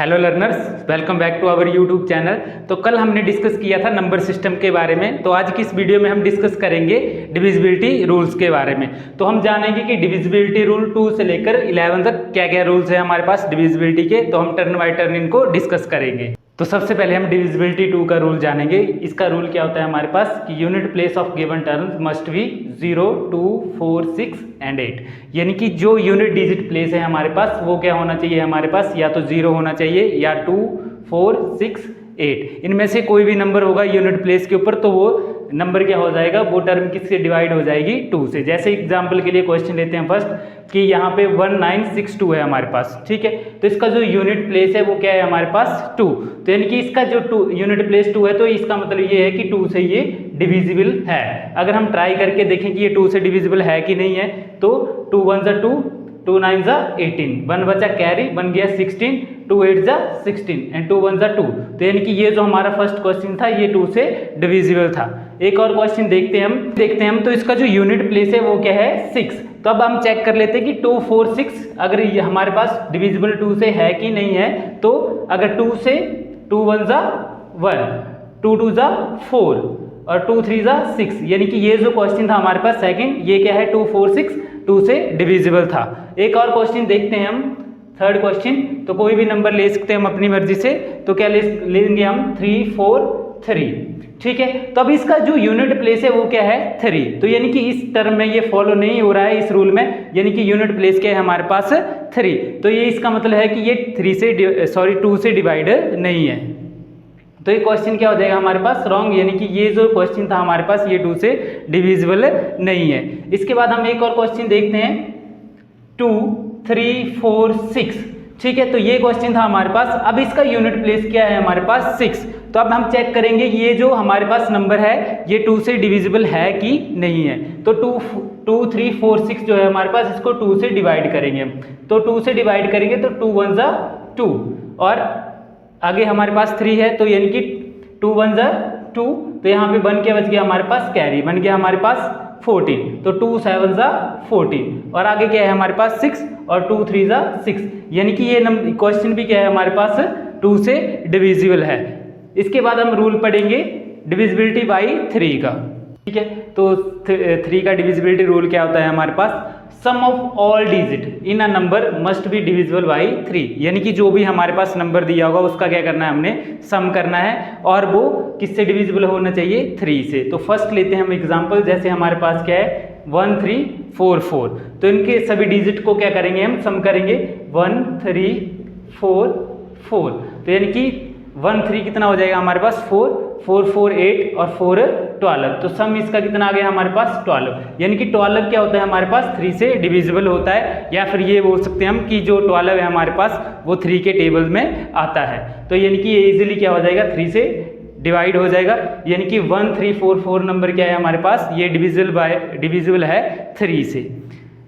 Hello learners, welcome back to our YouTube channel. तो कल हमने डिस्कस किया था नंबर सिस्टम के बारे में। तो आज की इस वीडियो में हम डिस्कस करेंगे डिविजिबिलिटी रूल्स के बारे में। तो हम जानेंगे कि डिविजिबिलिटी रूल 2 से लेकर 11 तक क्या क्या रूल्स है हमारे पास डिविजिबिलिटी के। तो हम टर्न बाय टर्न इनको डिस्कस करेंगे। तो सबसे पहले हम डिविजिबिलिटी 2 का रूल जानेंगे। इसका रूल क्या होता है हमारे पास कि unit place of given terms must be 0, 2, 4, 6 and 8। यानी कि जो यूनिट डिजिट प्लेस है हमारे पास वो क्या होना चाहिए हमारे पास, या तो 0 होना चाहिए या 2, 4, 6, 8। इनमें से कोई भी नंबर होगा यूनिट प्लेस के ऊपर तो वो नंबर क्या हो जाएगा, वो टर्म किससे डिवाइड हो जाएगी, 2 से। जैसे एग्जांपल के लिए क्वेश्चन लेते हैं फर्स्ट कि यहाँ पे 1962 है हमारे पास, ठीक है। तो इसका जो यूनिट प्लेस है वो क्या है हमारे पास 2। तो यानी कि इसका जो यूनिट प्लेस 2 है तो इसका मतलब ये है कि 2 से ये डिविजिबल है। अगर हम ट्राई करके देखें कि ये 2 से डिविजिबल है कि नहीं है, तो 2 1 जा 2, 2 9 जा 18, 1 बचा कैरी, बन गया 16, 2 8 जा 16 एंड 2 1 जा 2। तो यानी कि ये जो हमारा फर्स्ट क्वेश्चन था ये 2 से डिविजिबल था। एक और क्वेश्चन देखते हैं हम। तो इसका जो यूनिट प्लेस है वो क्या है 6। तो अब हम चेक कर लेते हैं कि 2 4 6 अगर ये हमारे पास डिविजिबल 2 से है कि नहीं है। तो अगर 2 से 2 1 जा 1, 2 2 जा 4 और 2 3 जा 6, यानी कि ये जो क्वेश्चन था हमारे पास सेकंड, ये क्या है 2 4 6 2 से डिविजिबल था। एक और क्वेश्चन देखते हैं हम, थर्ड क्वेश्चन। तो कोई भी नंबर ले सकते हैं हम अपनी मर्जी से। तो क्या लेंगे हम 3 4 3, ठीक है। तो अब इसका जो यूनिट प्लेस है वो क्या है 3। तो यानी कि इस टर्म में ये फॉलो नहीं हो रहा है इस रूल में, यानी कि यूनिट प्लेस क्या है हमारे पास 3। तो ये इसका मतलब है कि ये 2 से डिवाइड नहीं है। तो ये क्वेश्चन क्या हो जाएगा हमारे पास रॉन्ग, यानी कि ये जो क्वेश्चन था हमारे पास ये 2 से डिविजिबल नहीं है। इसके बाद हम एक और क्वेश्चन देखते हैं 2 3 4 6, ठीक है। तो ये क्वेश्चन था हमारे पास। अब इसका यूनिट प्लेस क्या है हमारे पास 6। तो अब हम चेक करेंगे ये जो हमारे पास नंबर है ये 2 से डिविजिबल है कि नहीं है। तो 2 3 4 6 जो है हमारे पास, इसको 2 से डिवाइड करेंगे। तो 2 से डिवाइड करेंगे तो 2 1 जा 2 और आगे हमारे पास 3 है, तो यानी कि 2 1 जा 2। तो यहाँ पे 1 क्या बच गया हमारे पास, कैरी बन गया हमारे पास 14। तो 2 7 जा 14 और आगे क्या है हमारे पास 6 और 2 3 जा 6, यानी कि ये क्वेश्चन भी क्या है हमारे पास 2 से डिविजिबल है। इसके बाद हम रूल पढ़ेंगे डिविजिबिलिटी बाई 3 का, ठीक है। तो 3 का डिविजिबिलिटी रूल क्या होता है हमारे पास, sum of all digit in a number must be divisible by 3। यानी कि जो भी हमारे पास नंबर दिया होगा उसका क्या करना है, हमने सम करना है और वो किससे डिविजिबल होना चाहिए 3 से। तो फर्स्ट लेते हैं हम एग्जांपल, जैसे हमारे पास क्या है 1 3 4 4। तो इनके सभी डिजिट को क्या करेंगे हम, सम करेंगे 1 3 4 4। तो यानी कि 1 3 कितना हो जाएगा हमारे पास 4 4 4 8 और 4 12। तो सम इसका कितना आ गया हमारे पास 12। यानी कि 12 क्या होता है हमारे पास 3 से डिविजिबल होता है, या फिर ये बोल सकते हैं हम कि जो 12 है हमारे पास वो 3 के टेबल में आता है। तो यानी कि ये इजीली क्या हो जाएगा 3 से डिवाइड हो जाएगा। यानी कि 1 3 4 4 नंबर क्या है हमारे पास, ये डिविजिबल है 3 से।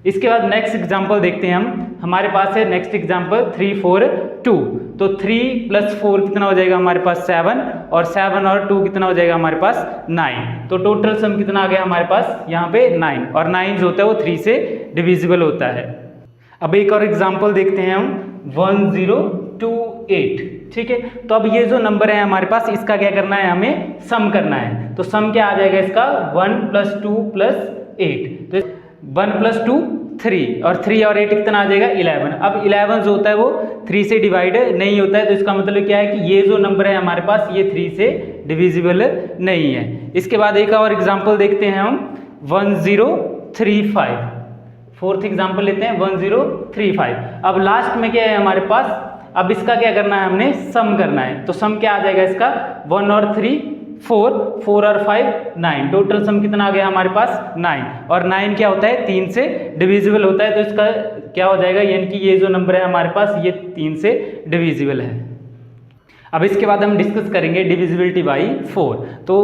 इसके बाद नेक्स्ट एग्जांपल देखते हैं हम, हमारे पास है नेक्स्ट एग्जांपल 3 4 2। तो 3 + 4 कितना हो जाएगा हमारे पास 7 और 7 और 2 कितना हो जाएगा हमारे पास 9। तो टोटल सम कितना आ गया हमारे पास यहाँ पे 9, और 9 जो होता है वो 3 से डिविजिबल होता है। अब एक और एग्जांपल देखते हैं हम 1028, ठीक है। तो अब ये जो नंबर है हमारे पास इसका क्या करना है, हमें सम करना है। तो सम क्या आ जाएगा इसका 1 + 2 + 8। तो 1 + 2 3 और 3 और 8 कितना आ जाएगा 11। अब 11 जो होता है वो 3 से डिवाइड नहीं होता है। तो इसका मतलब क्या है कि ये जो नंबर है हमारे पास ये 3 से डिविजिबल नहीं है। इसके बाद एक और एग्जांपल देखते हैं हम 1035। फोर्थ एग्जांपल लेते हैं 1035। अब लास्ट में क्या है हमारे पास, अब इसका क्या करना है, हमने सम करना है। तो सम क्या आ जाएगा इसका 1 और 3 4 4 और 5 9। टोटल सम कितना आ गया हमारे पास 9, और 9 क्या होता है 3 से डिविजिबल होता है। तो इसका क्या हो जाएगा, यानी कि ये जो नंबर है हमारे पास ये 3 से डिविजिबल है। अब इसके बाद हम डिस्कस करेंगे डिविजिबिलिटी बाई 4। तो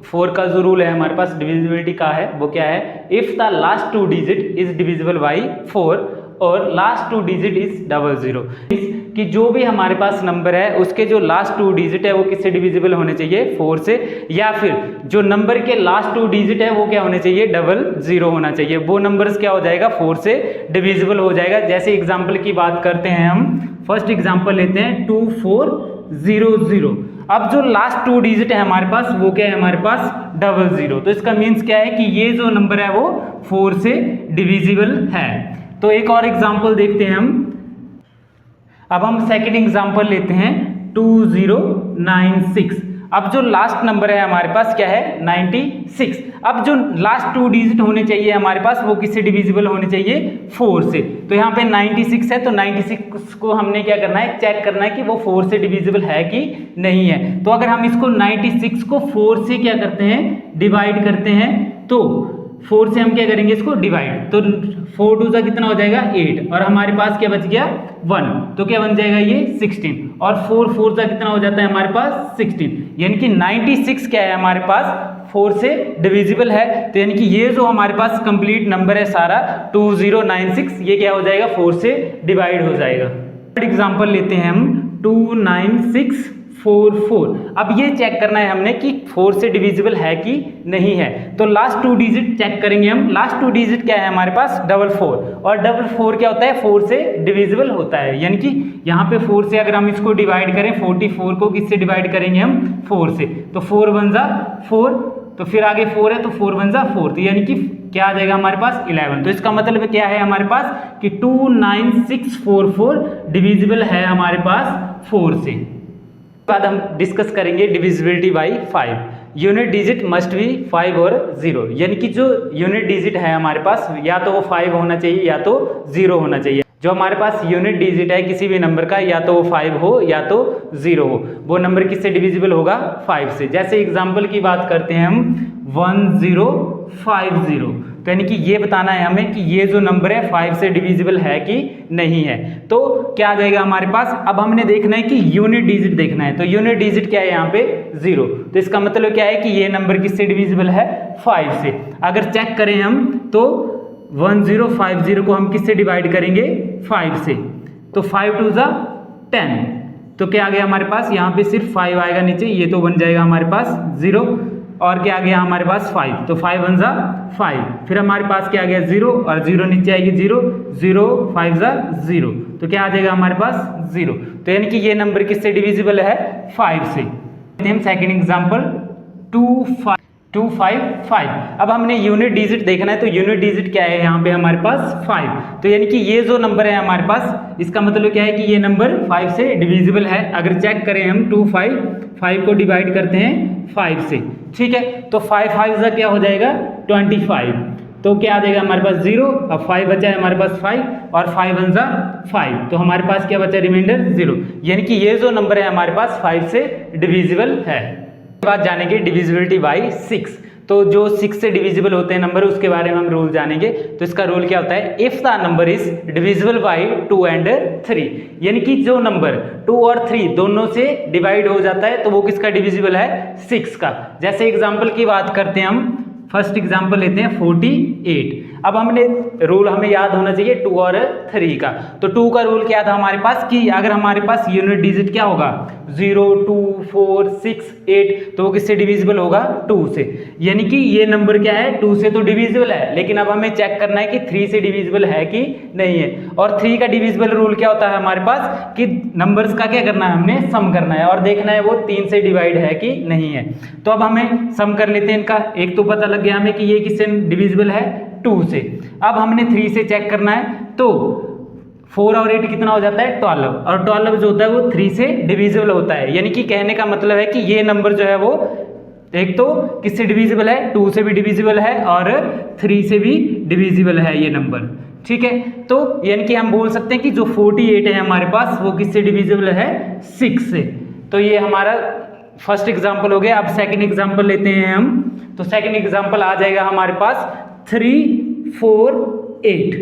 4 का जो रूल है हमारे पास डिविजिबिलिटी का है वो क्या है, if the last 2 digit is divisible by 4 और लास्ट 2 डिजिट इज 00। कि जो भी हमारे पास नंबर है उसके जो लास्ट 2 डिजिट है वो किससे डिविजिबल होने चाहिए, 4 से, या फिर जो नंबर के लास्ट 2 डिजिट है वो क्या होने चाहिए, 00 होना चाहिए। वो नंबर्स क्या हो जाएगा, 4 से डिविजिबल हो जाएगा। जैसे एग्जाम्पल की बात करते हैं हम, फर्स्ट एग्जाम्पल लेते हैं 2400। अब जो लास्ट 2 डिजिट है हमारे पास वो क्या है, हमारे पास 00। तो इसका मीन्स क्या है कि ये जो नंबर है वो 4 से डिविजिबल है। तो एक और एग्जाम्पल देखते हैं हम। अब हम सेकंड एग्जाम्पल लेते हैं 2096। अब जो लास्ट नंबर है हमारे पास क्या है, 96। अब जो लास्ट 2 डिजिट होने चाहिए हमारे पास वो किससे डिविजिबल होने चाहिए, 4 से। तो यहाँ पे 96 है, तो 96 को हमने क्या करना है, चेक करना है कि वो 4 से डिविजिबल है कि नहीं है। तो अगर हम इसको 96 को 4 से क्या करते हैं, डिवाइड करते हैं, तो 4 से हम क्या करेंगे, इसको डिवाइड, तो 4 2 कितना हो जाएगा, 8, और हमारे पास क्या बच गया, 1, तो क्या बन जाएगा ये 16, और 4 4 कितना हो जाता है हमारे पास 16, यानी कि 96 क्या है हमारे पास 4 से डिविजिबल है। तो यानी कि ये जो हमारे पास कंप्लीट नंबर है सारा 2096, ये क्या हो जाएगा, 4 से डिवाइड हो जाएगा। थर्ड एग्जाम्पल लेते हैं हम 29644। अब ये चेक करना है हमने कि 4 से डिविजिबल है कि नहीं है। तो लास्ट 2 डिजिट चेक करेंगे हम। लास्ट 2 डिजिट क्या है हमारे पास, 44, और 44 क्या होता है, 4 से डिविजिबल होता है। यानी कि यहाँ पे 4 से अगर हम इसको डिवाइड करें, 44 को किससे डिवाइड करेंगे हम, 4 से, तो 4 1 जा 4, तो फिर आगे 4 है तो 4 1 जा 4, तो यानी कि क्या आ जाएगा हमारे पास 11। तो इसका मतलब क्या है हमारे पास कि 29644 डिविजिबल है हमारे पास 4 से। बाद हम डिस्कस करेंगे divisibility by 5। Unit digit must be 5 और 0, यानी कि जो यूनिट डिजिट है हमारे पास या तो वो 5 होना चाहिए या तो 0 होना चाहिए। जो हमारे पास यूनिट डिजिट है किसी भी नंबर का, या तो वो 5 हो या तो 0 हो, वो नंबर किससे डिविजिबल होगा, 5 से। जैसे एग्जाम्पल की बात करते हैं हम 1050, तो यानी कि ये बताना है हमें कि ये जो नंबर है 5 से डिविजिबल है कि नहीं है। तो क्या आ जाएगा हमारे पास, अब हमने देखना है कि यूनिट डिजिट देखना है। तो यूनिट डिजिट क्या है यहाँ पे 0, तो इसका मतलब क्या है कि ये नंबर किससे डिविजिबल है, 5 से। अगर चेक करें हम तो 1050 को हम किससे डिवाइड करेंगे, 5 से, तो 5 2 जा 10, तो क्या आ गया हमारे पास, यहाँ पे सिर्फ 5 आएगा नीचे, ये तो बन जाएगा हमारे पास 0, और क्या आ गया हमारे पास 5, तो 5 1 जा 5, फिर हमारे पास क्या आ गया 0, और 0 नीचे आएगी 0, 0 5 जा 0, तो क्या आ जाएगा हमारे पास 0। तो यानी कि ये नंबर किससे डिविजिबल है, 5 से। हम सेकेंड एग्जाम्पल 255। अब हमने यूनिट डिजिट देखना है, तो यूनिट डिजिट क्या है यहाँ पे हमारे पास 5, तो यानी कि ये जो नंबर है हमारे पास, इसका मतलब क्या है कि ये नंबर 5 से डिविजिबल है। अगर चेक करें हम 255 को डिवाइड करते हैं 5 से, ठीक है, तो 5 5 का क्या हो जाएगा 25, तो क्या आ जाएगा हमारे पास 0, अब 5 बचा है हमारे पास 5, और 5 1 जा 5, तो हमारे पास क्या बचा, रिमाइंडर 0, यानी कि ये जो नंबर है हमारे पास 5 से डिविजिबल है। बाद जानेंगे डिविजिबिलिटी बाई 6। तो जो 6 से डिविजिबल होते हैं नंबर, उसके बारे में हम रूल जानेंगे। तो इसका रूल क्या होता है, if the number is divisible by 2 and 3, यानी कि जो नंबर 2 और 3 दोनों से डिवाइड हो जाता है तो वो किसका डिविजिबल है, 6 का। जैसे एग्जाम्पल की बात करते हैं हम, फर्स्ट एग्जाम्पल लेते हैं 48। अब हमने रूल हमें याद होना चाहिए 2 और 3 का। तो 2 का रूल क्या था हमारे पास कि अगर हमारे पास यूनिट डिजिट क्या होगा 0 2 4 6 8, तो वो किससे डिविजिबल होगा 2 से। यानी कि ये नंबर क्या है 2 से तो डिविजिबल है, लेकिन अब हमें चेक करना है कि 3 से डिविजिबल है कि नहीं है। और 3 का डिविजिबल रूल क्या होता है हमारे पास कि नंबर्स का क्या करना है, हमने सम करना है और देखना है वो 3 से डिवाइड है कि नहीं है। तो अब हमें सम कर लेते हैं इनका। एक तो पता लग गया हमें कि ये किससे डिविजिबल है 2 से। अब हमने 3 से चेक करना है, तो 4 और 8 कितना हो जाता है 12, और 12 जो होता है वो 3 से डिविजिबल होता है। यानी कि कहने का मतलब है कि ये नंबर जो है वो एक तो किससे डिविजिबल है 2 से भी डिविजिबल है और 3 से भी डिविजिबल है ये नंबर, ठीक है। तो यानी कि हम बोल सकते हैं कि जो 48 है हमारे पास वो किससे डिविजिबल है 6 से। तो ये हमारा फर्स्ट एग्जाम्पल हो गया। अब सेकंड एग्जाम्पल लेते हैं हम। तो सेकंड एग्जाम्पल आ जाएगा हमारे पास 3 4 8।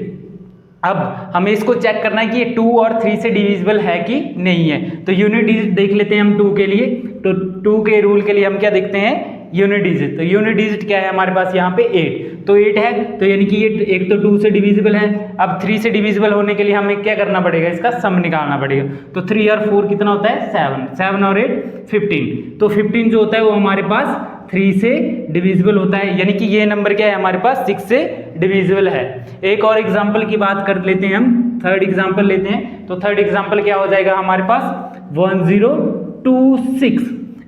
अब हमें इसको चेक करना है कि ये 2 और 3 से डिविजिबल है कि नहीं है। तो यूनिट डिजिट देख लेते हैं हम 2 के लिए। तो 2 के रूल के लिए हम क्या देखते हैं यूनिट डिजिट। तो यूनिट डिजिट क्या है हमारे पास यहाँ पे 8, तो 8 है, तो यानी कि ये एक तो 2 से डिविजिबल है। अब 3 से डिविजिबल होने के लिए हमें क्या करना पड़ेगा, इसका सम निकालना पड़ेगा। तो 3 और 4 कितना होता है 7, 7 और 8 15। तो 15 जो होता है वो हमारे पास 3 से डिविजिबल होता है, यानी कि ये नंबर क्या है हमारे पास 6 से डिविजिबल है। एक और एग्जाम्पल की बात कर लेते हैं हम, थर्ड एग्जाम्पल लेते हैं। तो थर्ड एग्जाम्पल क्या हो जाएगा हमारे पास 1026,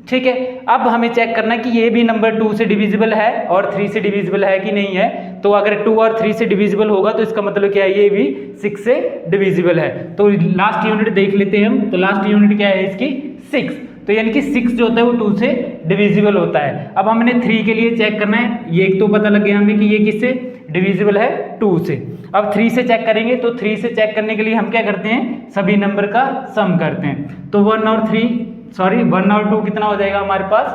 ठीक है। अब हमें चेक करना है कि ये भी नंबर 2 से डिविजिबल है और 3 से डिविजिबल है कि नहीं है। तो अगर 2 और 3 से डिविजिबल होगा तो इसका मतलब क्या है, ये भी 6 से डिविजिबल है। तो लास्ट यूनिट देख लेते हैं हम। तो लास्ट यूनिट क्या है इसकी 6, तो यानी कि 6 जो होता है वो 2 से डिविजिबल होता है। अब हमने 3 के लिए चेक करना है, ये एक तो पता लग गया हमें कि ये किससे डिविजिबल है 2 से। अब 3 से चेक करेंगे, तो 3 से चेक करने के लिए हम क्या करते हैं, सभी नंबर का सम करते हैं। तो 1 और 2 कितना हो जाएगा हमारे पास,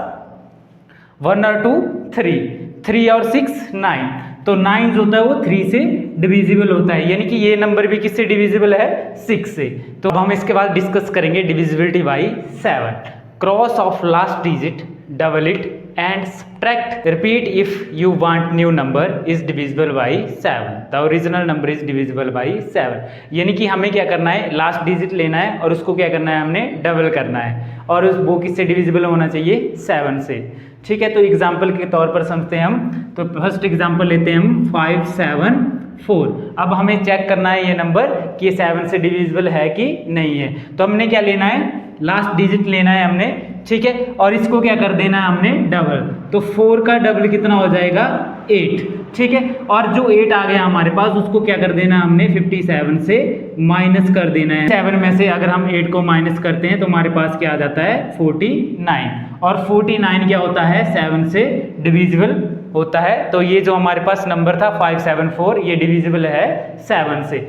1 और 2 3, 3 और 6 9। तो 9 जो होता है वो 3 से डिविजिबल होता है, यानी कि ये नंबर भी किससे डिविजिबल है 6 से। तो अब हम इसके बाद डिस्कस करेंगे divisibility by 7। Cross of last digit, double it and subtract, repeat if you want new number is divisible by 7, the original number is divisible by 7। यानी कि हमें क्या करना है, लास्ट डिजिट लेना है और उसको क्या करना है, हमने डबल करना है, और वो किससे डिविजिबल होना चाहिए 7 से, ठीक है। तो एग्जाम्पल के तौर पर समझते हैं हम। तो फर्स्ट एग्जाम्पल लेते हैं हम 574। अब हमें चेक करना है ये नंबर कि ये 7 से डिविजिबल है कि नहीं है। तो हमने क्या लेना है, लास्ट डिजिट लेना है हमने, ठीक है, और इसको क्या कर देना है हमने डबल। तो 4 का डबल कितना हो जाएगा 8, ठीक है। और जो 8 आ गया हमारे पास उसको क्या कर देना हमने 57 से माइनस कर देना है। 7 में से अगर हम 8 को माइनस करते हैं तो हमारे पास क्या आ जाता है 49, और 49 क्या होता है 7 से डिविजिबल होता है। तो ये जो हमारे पास नंबर था 574 ये डिविजिबल है 7 से।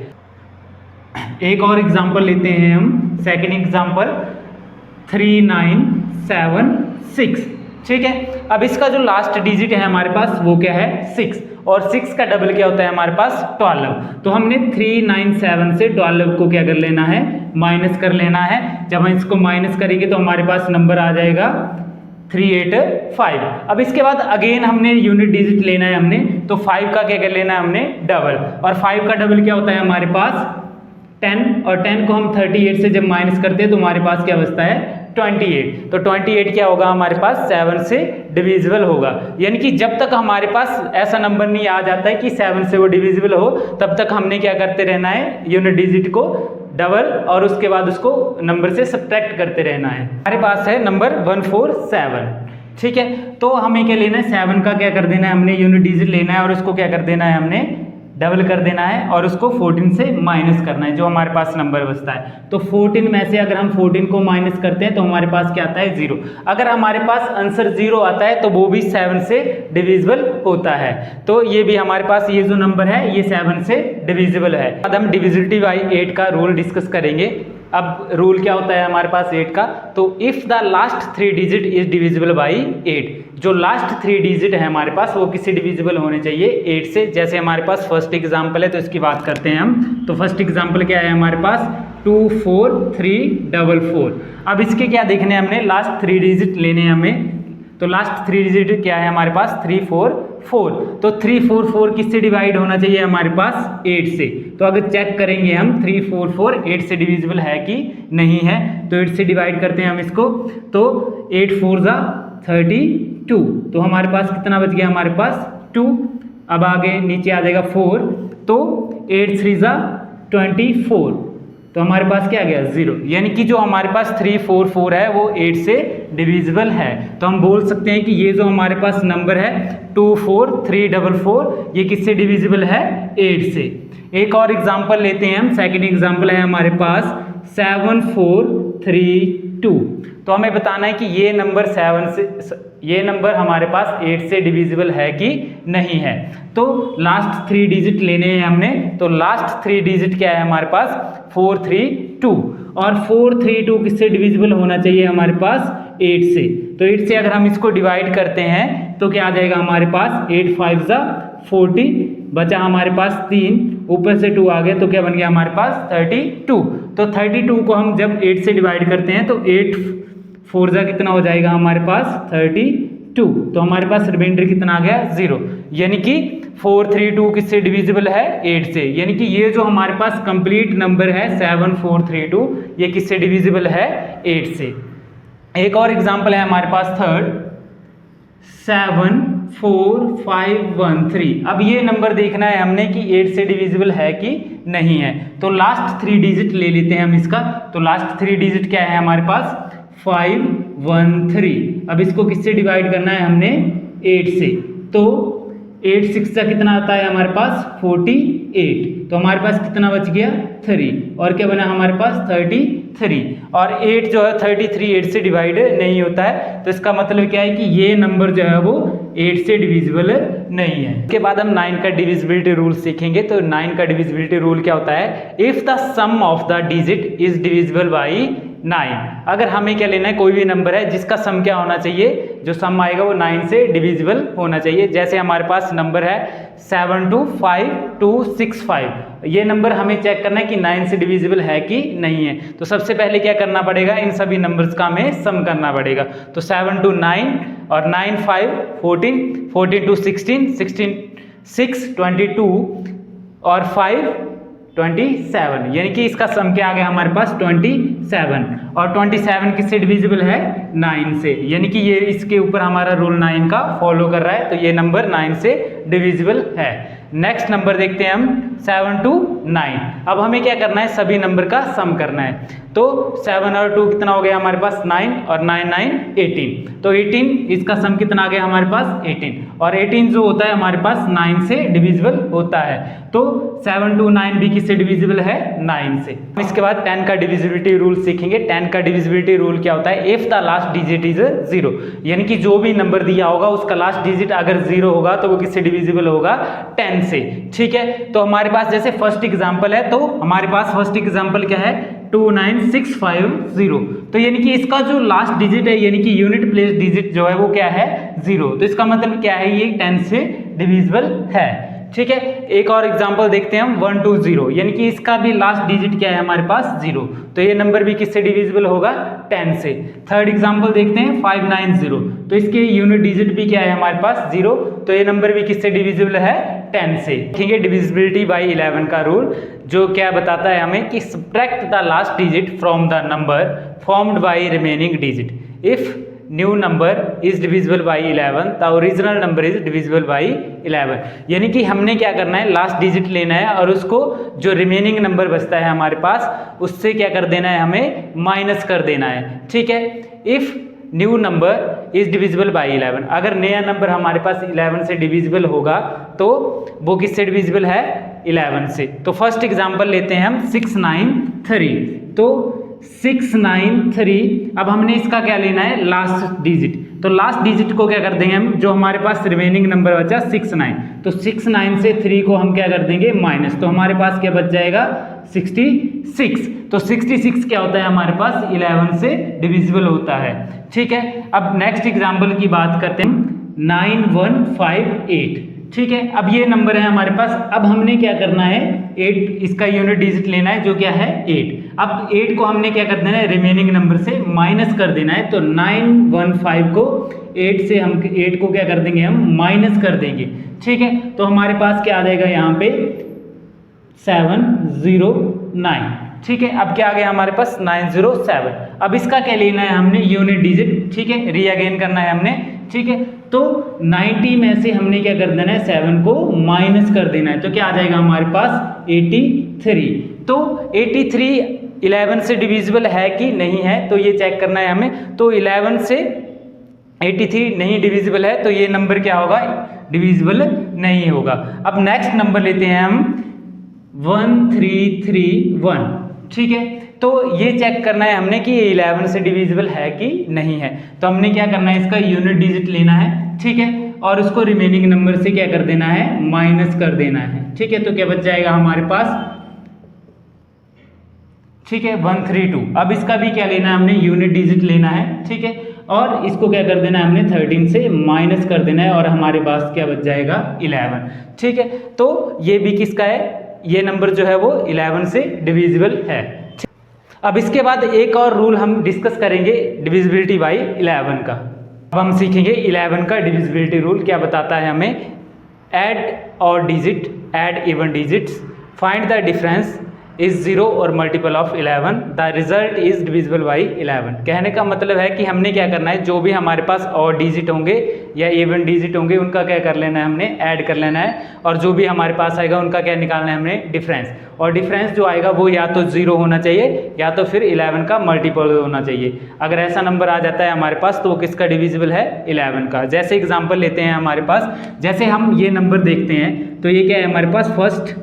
एक और एग्जांपल लेते हैं हम, सेकंड एग्जांपल 3976, ठीक है। अब इसका जो लास्ट डिजिट है हमारे पास वो क्या है 6, और 6 का डबल क्या होता है हमारे पास 12। तो हमने 397 से 12 को क्या कर लेना है, माइनस कर लेना है। जब हम इसको माइनस करेंगे तो हमारे पास नंबर आ जाएगा 385। अब इसके बाद अगेन हमने यूनिट डिजिट लेना है हमने, तो 5 का क्या कर लेना है हमने डबल, और 5 का डबल क्या होता है हमारे पास 10, और 10 को हम 38 से जब माइनस करते हैं तो हमारे पास क्या बचता है 28। तो 28 क्या होगा हमारे पास 7 से डिविजिबल होगा। यानी कि जब तक हमारे पास ऐसा नंबर नहीं आ जाता है कि 7 से वो डिविजिबल हो, तब तक हमने क्या करते रहना है, यूनिट डिजिट को डबल और उसके बाद उसको नंबर से सब्ट्रैक्ट करते रहना है। हमारे पास है नंबर 147, ठीक है। तो हमें क्या लेना है, 7 का क्या कर देना है हमने यूनिट डिजिट लेना है और उसको क्या कर देना है हमने डबल कर देना है, और उसको 14 से माइनस करना है जो हमारे पास नंबर बचता है। तो 14 में से अगर हम 14 को माइनस करते हैं तो हमारे पास क्या आता है 0। अगर हमारे पास आंसर 0 आता है तो वो भी 7 से डिविजिबल होता है। तो ये भी हमारे पास ये जो नंबर है ये 7 से डिविजिबल है। अब हम डिविजिबिलिटी बाई 8 का रूल डिस्कस करेंगे। अब रूल क्या होता है हमारे पास 8 का, तो if the last 3 digit is divisible by 8, जो लास्ट 3 डिजिट है हमारे पास वो किससे डिविजिबल होने चाहिए 8 से। जैसे हमारे पास फर्स्ट एग्जांपल है तो इसकी बात करते हैं हम। तो फर्स्ट एग्जांपल क्या है हमारे पास 24344। अब इसके क्या देखने हैं हमने, लास्ट 3 डिजिट लेने हैं हमें। तो लास्ट 3 डिजिट क्या है हमारे पास 344। तो 344 किससे डिवाइड होना चाहिए हमारे पास 8 से। तो अगर चेक करेंगे हम 344 8 से डिविजिबल है कि नहीं है, तो 8 से डिवाइड करते हैं हम इसको। तो 8 4 जा 32, तो हमारे पास कितना बच गया हमारे पास 2। अब आगे नीचे आ जाएगा 4, तो 8 3 जा 24, तो हमारे पास क्या आ गया 0। यानी कि जो हमारे पास 344 है वो 8 से डिविजिबल है। तो हम बोल सकते हैं कि ये जो हमारे पास नंबर है 24344 ये किससे डिविजिबल है 8 से। एक और एग्जांपल लेते हैं हम, सेकंड एग्जांपल है हमारे पास 7432। तो हमें बताना है कि ये नंबर हमारे पास 8 से डिविजिबल है कि नहीं है। तो लास्ट 3 डिजिट लेने हैं हमने। तो लास्ट 3 डिजिट क्या है हमारे पास 432, और 432 किससे डिविजिबल होना चाहिए हमारे पास 8 से। तो 8 से अगर हम इसको डिवाइड करते हैं तो क्या आ जाएगा हमारे पास 8 5 जा 40, बचा हमारे पास 3, ऊपर से 2 आ गया तो क्या बन गया हमारे पास 32। तो 32 को हम जब 8 से डिवाइड करते हैं तो 8 4 जा कितना हो जाएगा हमारे पास 32, 2, तो हमारे पास रिमाइंडर कितना आ गया 0, यानी कि 432 किससे डिविजिबल है 8 से, यानी कि ये जो हमारे पास कंप्लीट नंबर है 7432 ये किससे डिविजिबल है 8 से। एक और एग्जांपल है हमारे पास थर्ड 74513। अब ये नंबर देखना है हमने कि 8 से डिविजिबल है कि नहीं है, तो लास्ट 3 डिजिट ले लेते हैं हम इसका। तो लास्ट 3 डिजिट क्या है हमारे पास 513। अब इसको किससे डिवाइड करना है हमने 8 से, तो 8 6 का कितना आता है हमारे पास 48, तो हमारे पास कितना बच गया 3, और क्या बना हमारे पास 33, और 8 जो है 33 8 से डिवाइड नहीं होता है, तो इसका मतलब क्या है कि ये नंबर जो है वो 8 से डिविजिबल नहीं है। इसके बाद हम 9 का डिविजिबिलिटी रूल सीखेंगे। तो 9 का डिविजिबिलिटी रूल क्या होता है, if the sum of the digit is divisible by 9। अगर हमें क्या लेना है, कोई भी नंबर है जिसका सम क्या होना चाहिए, जो सम आएगा वो 9 से डिविजिबल होना चाहिए। जैसे हमारे पास नंबर है 72565, ये नंबर हमें चेक करना है कि 9 से डिविजिबल है कि नहीं है। तो सबसे पहले क्या करना पड़ेगा, इन सभी नंबर्स का हमें सम करना पड़ेगा। तो 7 to 9 और 9 5 14, 14 to 16, 16 6 22 और 5 27, यानी कि इसका सम क्या आ गया हमारे पास 27, और 27 किससे डिविजिबल है 9 से, यानी कि ये इसके ऊपर हमारा रूल 9 का फॉलो कर रहा है, तो ये नंबर 9 से डिविजिबल है। नेक्स्ट नंबर देखते हैं हम 7 to 9। अब हमें क्या करना है, सभी नंबर का सम करना है। तो 7 और 2 कितना हो गया हमारे पास 9, और 9 9 18, तो 18 इसका सम कितना आ गया हमारे पास 18, और 18 जो होता है हमारे पास 9 से डिविजिबल होता है। तो 7 to 9 भी किससे डिविजिबल है 9 से। इसके बाद 10 का डिविजिबिलिटी रूल सीखेंगे। 10 का डिविजिबिलिटी रूल क्या होता है, if the last digit is 0, यानी कि जो भी नंबर दिया होगा उसका लास्ट डिजिट अगर 0 होगा तो वो किससे डिविजिबल होगा 10 से। ठीक है, तो हमारे पास जैसे फर्स्ट एग्जांपल है, तो हमारे पास फर्स्ट एग्जांपल क्या है 29650, तो यानी कि इसका जो लास्ट डिजिट है यानी कि यूनिट प्लेस डिजिट जो है वो क्या है 0, तो इसका मतलब क्या है ये 10 से डिविजिबल है। ठीक है, एक और एग्जांपल देखते हैं हम 120, यानी कि इसका भी लास्ट डिजिट क्या है हमारे पास 0, तो ये नंबर भी किससे डिविजिबल होगा 10 से। थर्ड एग्जांपल देखते हैं 590, तो इसके यूनिट डिजिट भी क्या है हमारे पास 0, तो ये नंबर भी किससे डिविजिबल है 10 से। देखेंगे डिविजिबिलिटी बाय 11 का रूल, जो क्या बताता है हमें कि subtract the last digit from the number formed by remaining digit. If new number is divisible by 11 the original number is divisible by 11, यानी कि हमने क्या करना है लास्ट डिजिट लेना है और उसको जो रिमेनिंग नंबर बचता है हमारे पास उससे क्या कर देना है, हमें माइनस कर देना है। ठीक है, if new number is divisible by 11, अगर नया नंबर हमारे पास 11 से डिविजिबल होगा तो वो किससे डिविजिबल है 11 से। तो फर्स्ट एग्जांपल लेते हैं हम 693, तो 693, अब हमने इसका क्या लेना है लास्ट डिजिट, तो लास्ट डिजिट को क्या कर देंगे हम, जो हमारे पास रिमेनिंग नंबर बचा 69, तो 69 से 3 को हम क्या कर देंगे माइनस, तो हमारे पास क्या बच जाएगा 66, तो 66 क्या होता है हमारे पास 11 से डिविजिबल होता है। ठीक है, अब नेक्स्ट एग्जांपल की बात करते हैं 9158। ठीक है, अब ये नंबर है हमारे पास, अब हमने क्या करना है 8 इसका यूनिट डिजिट लेना है जो क्या है 8। अब 8 को हमने क्या कर देना है रिमेनिंग नंबर से माइनस कर देना है, तो 915 को 8 से हम 8 को क्या कर देंगे हम माइनस कर देंगे। ठीक है, तो हमारे पास क्या आ जाएगा यहाँ पे 709। ठीक है, अब क्या आ गया हमारे पास 907। अब इसका क्या लेना है हमने यूनिट डिजिट, ठीक है री अगेन करना है हमने। ठीक है, तो 90 में से हमने क्या कर देना है 7 को माइनस कर देना है, तो क्या आ जाएगा हमारे पास 83। तो 83 11 से डिविजिबल है कि नहीं है, तो ये चेक करना है हमें। तो 11 से 83 नहीं डिविजिबल है, तो ये नंबर क्या होगा डिविजिबल नहीं होगा। अब नेक्स्ट नंबर लेते हैं हम 1331। ठीक है, तो ये चेक करना है हमने कि ये 11 से डिविजिबल है कि नहीं है, तो हमने क्या करना है इसका यूनिट डिजिट लेना है। ठीक है, और उसको रिमेनिंग नंबर से क्या कर देना है माइनस कर देना है। ठीक है, तो क्या बच जाएगा हमारे पास, ठीक है 132। अब इसका भी क्या लेना है हमने यूनिट डिजिट लेना है। ठीक है, और इसको क्या कर देना है हमने 13 से माइनस कर देना है और हमारे पास क्या बच जाएगा 11। ठीक है, तो ये भी किसका है, ये नंबर जो है वो 11 से डिविजिबल है। अब इसके बाद एक और रूल हम डिस्कस करेंगे डिविजिबिलिटी बाई 11 का। अब हम सीखेंगे 11 का डिविजिबिलिटी रूल क्या बताता है हमें। ऐड और digit, add even digits, find the difference is 0 और multiple of 11, the result is divisible by 11। कहने का मतलब है कि हमने क्या करना है, जो भी हमारे पास और डिजिट होंगे या इवन डिजिट होंगे उनका क्या कर लेना है, हमने ऐड कर लेना है, और जो भी हमारे पास आएगा उनका क्या निकालना है हमने, डिफरेंस। और डिफरेंस जो आएगा वो या तो 0 होना चाहिए या तो फिर 11 का मल्टीपल होना चाहिए। अगर ऐसा नंबर आ जाता है हमारे पास तो वो किसका डिविजिबल है, 11 का। जैसे एग्जाम्पल लेते हैं हमारे पास, जैसे हम ये नंबर देखते हैं तो ये क्या है हमारे पास, फर्स्ट,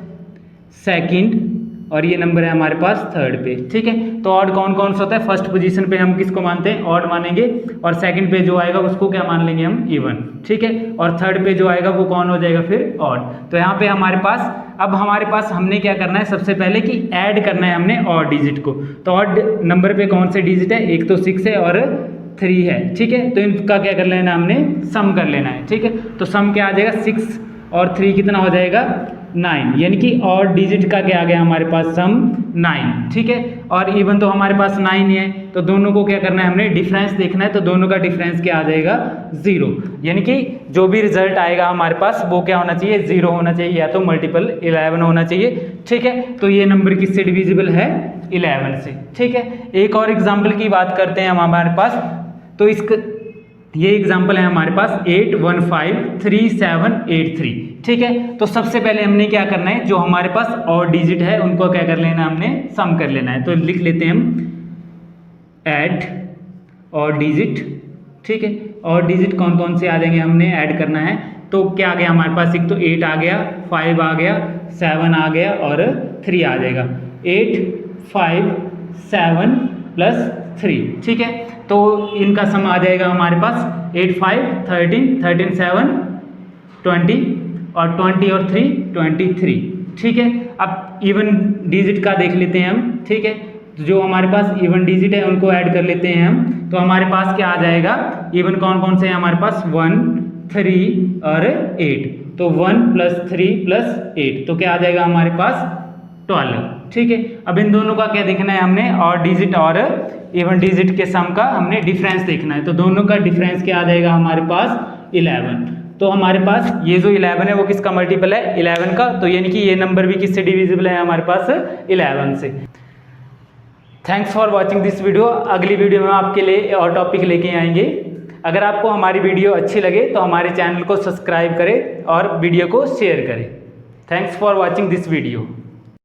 सेकंड और ये नंबर है हमारे पास थर्ड पे, ठीक है। तो ऑड कौन कौन सा होता है, फर्स्ट पोजीशन पे हम किसको मानते हैं, ऑड मानेंगे, और सेकंड पे जो आएगा उसको क्या मान लेंगे हम, इवन, ठीक है। और थर्ड पे जो आएगा वो कौन हो जाएगा फिर, ऑड। तो यहाँ पे हमारे पास, अब हमारे पास हमने क्या करना है सबसे पहले कि ऐड करना है हमने ऑड डिजिट को। तो ऑड नंबर पे कौन से डिजिट है, एक तो 6 है और 3 है, ठीक है। तो इनका क्या कर लेना है हमने, सम कर लेना है, ठीक है। तो सम क्या आ जाएगा, 6 और 3 कितना हो जाएगा, 9, यानी कि और डिजिट का क्या आ गया हमारे पास, सम 9, ठीक है। और इवन तो हमारे पास 9 है, तो दोनों को क्या करना है हमने, डिफरेंस देखना है। तो दोनों का डिफरेंस क्या आ जाएगा, 0, यानी कि जो भी रिजल्ट आएगा हमारे पास वो क्या होना चाहिए, 0 होना चाहिए या तो मल्टीपल 11 होना चाहिए, ठीक है। तो ये नंबर किससे डिविजिबल है, 11 से, ठीक है। एक और एग्जाम्पल की बात करते हैं हम हमारे पास, तो ये एग्जाम्पल है हमारे पास 8153783, ठीक है। तो सबसे पहले हमने क्या करना है, जो हमारे पास और डिजिट है उनको क्या कर लेना है, हमने सम कर लेना है। तो लिख लेते हैं हम ऐड और डिजिट, ठीक है। और डिजिट कौन कौन से आ जाएंगे, हमने ऐड करना है। तो क्या आ गया हमारे पास, एक तो 8 आ गया, 5 आ गया, 7 आ गया और 3 आ जाएगा। 8, 5, 7 प्लस 3, ठीक है। तो इनका सम आ जाएगा हमारे पास 8, 5, 13, 13, 7, 20 और 20 और 3, 23, ठीक है। अब इवन डिजिट का देख लेते हैं हम, ठीक है। जो हमारे पास इवन डिजिट है उनको ऐड कर लेते हैं हम। तो हमारे पास क्या आ जाएगा, इवन कौन कौन से हैं हमारे पास, 1, 3 और 8। तो 1 + 3 + 8 तो क्या आ जाएगा हमारे पास, 12, ठीक है। अब इन दोनों का क्या देखना है हमने, और डिजिट और इवन डिजिट के सम का हमने डिफरेंस देखना है। तो दोनों का डिफरेंस क्या आ जाएगा हमारे पास, 11। तो हमारे पास ये जो 11 है वो किसका मल्टीपल है, 11 का। तो यानी कि ये नंबर भी किससे डिविजिबल है हमारे पास, 11 से। Thanks for watching this video. अगली वीडियो में आपके लिए और टॉपिक लेके आएंगे। अगर आपको हमारी वीडियो अच्छी लगे तो हमारे चैनल को सब्सक्राइब करें और वीडियो को शेयर करें। Thanks for watching this video.